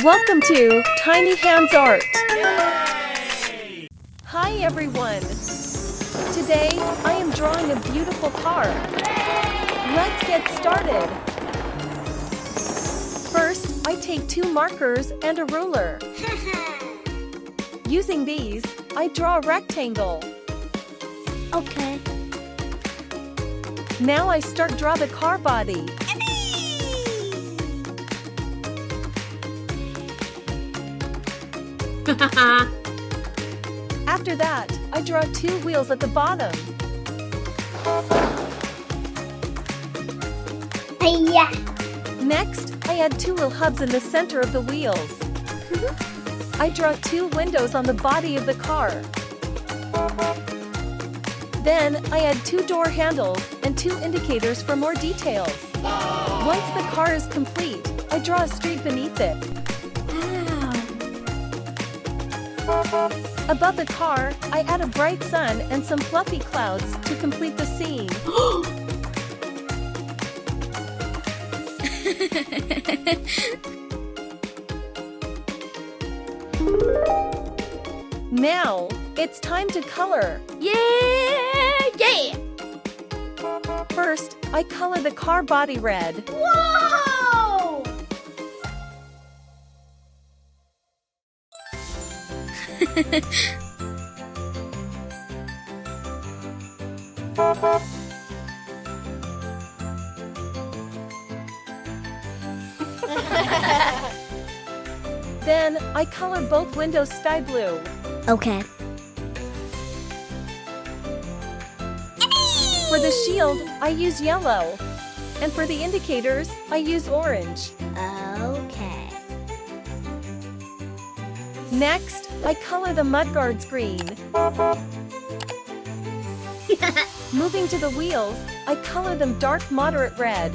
Welcome to Tiny Hands Art. Yay! Hi everyone. Today I am drawing a beautiful car. Let's get started. First, I take 2 markers and a ruler. Using these, I draw a rectangle. Okay. Now I start draw the car body. After that, I draw 2 wheels at the bottom. Yeah. Next, I add 2 little hubs in the center of the wheels. I draw 2 windows on the body of the car. Then, I add 2 door handles and 2 indicators for more details. Once the car is complete, I draw a street beneath it. Wow. Above the car, I add a bright sun and some fluffy clouds to complete the scene. Now, it's time to color. Yeah! First, I color the car body red. Whoa! Then, I color both windows sky blue. Okay. For the shield, I use yellow. And for the indicators, I use orange. Okay. Next, I color the mudguards green. Moving to the wheels, I color them dark moderate red.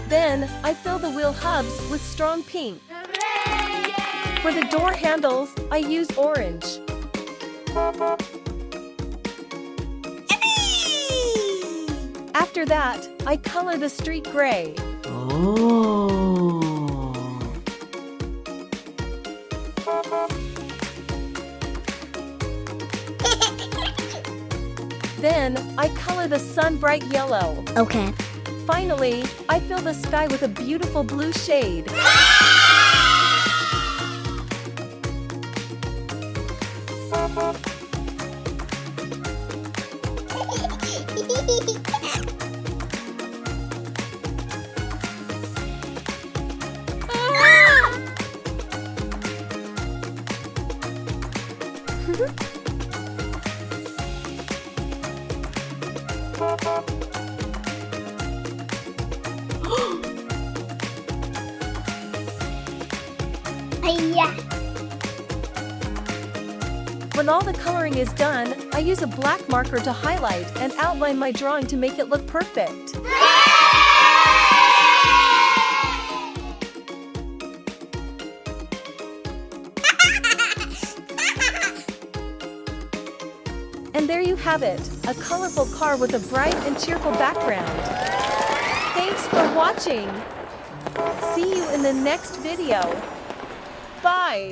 Then, I fill the wheel hubs with strong pink. For the door handles, I use orange. After that, I color the street gray. Oh. Then, I color the sun bright yellow. Okay. Finally, I fill the sky with a beautiful blue shade. Yeah. When all the coloring is done, I use a black marker to highlight and outline my drawing to make it look perfect. And there you have it, a colorful car with a bright and cheerful background. Thanks for watching. See you in the next video. Bye.